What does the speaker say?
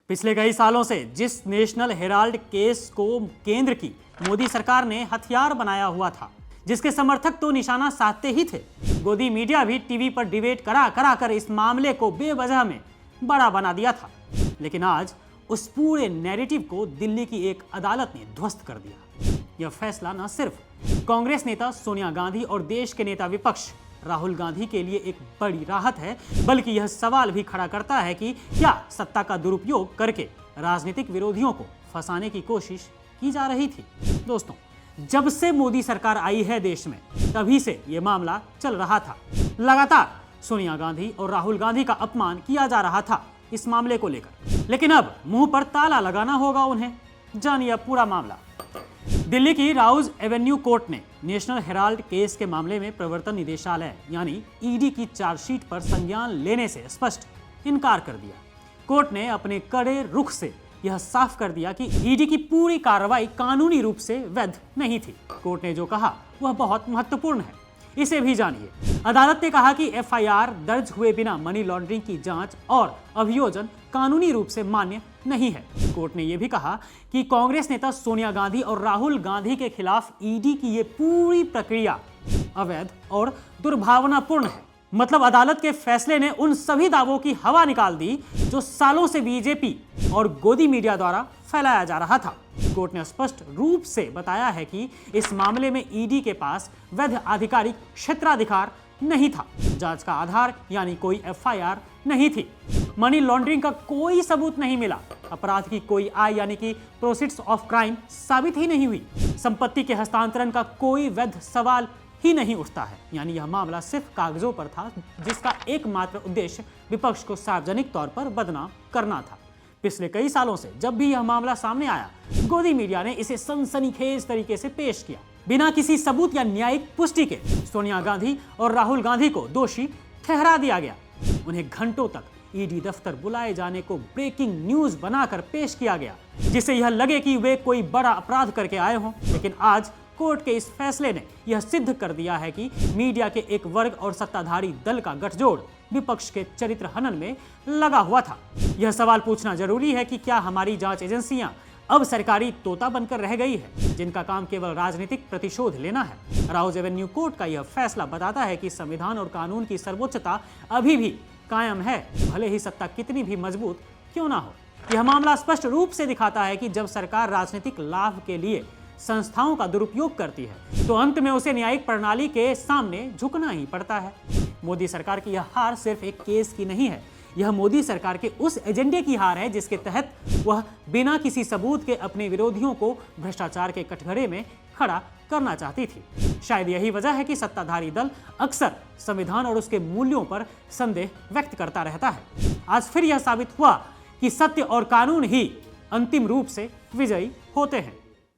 पिछले कई सालों से जिस नेशनल हेराल्ड केस को केंद्र की मोदी सरकार ने हथियार बनाया हुआ था, जिसके समर्थक तो निशाना साधते ही थे, गोदी मीडिया भी टीवी पर डिबेट करा करा कर इस मामले को बेवजह में बड़ा बना दिया था। लेकिन आज उस पूरे नैरेटिव को दिल्ली की एक अदालत ने ध्वस्त कर दिया। यह फैसला न सिर्फ कांग्रेस नेता सोनिया गांधी और देश के नेता विपक्ष राहुल गांधी के लिए एक बड़ी राहत है, बल्कि यह सवाल भी खड़ा करता है कि क्या सत्ता का दुरुपयोग करके राजनीतिक विरोधियों को फंसाने की कोशिश की जा रही थी। दोस्तों, जब से मोदी सरकार आई है देश में, तभी से यह मामला चल रहा था। लगातार सोनिया गांधी और राहुल गांधी का अपमान किया जा रहा था इस मामले को लेकर, लेकिन अब मुंह पर ताला लगाना होगा उन्हें। जानिए अब पूरा मामला। दिल्ली की राउज एवेन्यू कोर्ट ने नेशनल हेराल्ड केस के मामले में प्रवर्तन निदेशालय यानी ईडी की चार्जशीट पर संज्ञान लेने से स्पष्ट इनकार कर दिया। कोर्ट ने अपने कड़े रुख से यह साफ कर दिया कि ईडी की पूरी कार्रवाई कानूनी रूप से वैध नहीं थी। कोर्ट ने जो कहा वह बहुत महत्वपूर्ण है, इसे भी जानिए। अदालत ने कहा कि एफआईआर दर्ज हुए बिना मनी लॉन्ड्रिंग की जांच और अभियोजन कानूनी रूप से मान्य नहीं है। कोर्ट ने यह भी कहा कि कांग्रेस नेता सोनिया गांधी और राहुल गांधी के खिलाफ ईडी की यह पूरी प्रक्रिया अवैध और दुर्भावनापूर्ण है। मतलब अदालत के फैसले ने उन सभी दावों की हवा निकाल दी जो सालों से बीजेपी और गोदी मीडिया द्वारा फैलाया जा रहा था। कोर्ट ने स्पष्ट रूप से बताया है कि इस मामले में ईडी के पास वैध आधिकारिक क्षेत्राधिकार नहीं था, जांच का आधार यानी कोई एफआईआर नहीं थी, मनी लॉन्ड्रिंग का कोई सबूत नहीं मिला, अपराध की कोई आय यानी कि प्रोसीड्स ऑफ क्राइम साबित ही नहीं हुई, संपत्ति के हस्तांतरण का कोई वैध सवाल ही नहीं उठता है। यानी यह मामला सिर्फ कागजों पर था, जिसका एकमात्र उद्देश्य विपक्ष को सार्वजनिक तौर पर बदनाम करना था। पिछले कई सालों से जब भी यह मामला सामने आया, गोदी मीडिया ने इसे सनसनीखेज तरीके से पेश किया। बिना किसी सबूत या न्यायिक पुष्टि के सोनिया गांधी और राहुल गांधी को दोषी ठहरा दिया गया। उन्हें घंटों तक ईडी दफ्तर बुलाए जाने को ब्रेकिंग न्यूज बनाकर पेश किया गया, जिससे यह लगे कि वे कोई बड़ा अपराध करके आए हों। लेकिन आज कोर्ट के इस फैसले ने यह सिद्ध कर दिया है कि मीडिया के एक वर्ग और सत्ताधारी दल का गठजोड़ विपक्ष के चरित्र हनन में लगा हुआ था। यह सवाल पूछना जरूरी है कि क्या हमारी जांच एजेंसियां अब सरकारी तोता बनकर रह गई है, जिनका काम केवल राजनीतिक प्रतिशोध लेना है। राउज एवेन्यू कोर्ट का यह फैसला बताता है कि संविधान और कानून की सर्वोच्चता अभी भी कायम है, भले ही सत्ता कितनी भी मजबूत क्यों ना हो। यह मामला स्पष्ट रूप से दिखाता है कि जब सरकार राजनीतिक लाभ के लिए संस्थाओं का दुरुपयोग करती है, तो अंत में उसे न्यायिक प्रणाली के सामने झुकना ही पड़ता है। मोदी सरकार की यह हार सिर्फ एक केस की नहीं है, यह मोदी सरकार के उस एजेंडे की हार है जिसके तहत वह बिना किसी सबूत के अपने विरोधियों को भ्रष्टाचार के कटघरे में खड़ा करना चाहती थी। शायद यही वजह है कि सत्ताधारी दल अक्सर संविधान और उसके मूल्यों पर संदेह व्यक्त करता रहता है। आज फिर यह साबित हुआ कि सत्य और कानून ही अंतिम रूप से विजयी होते हैं।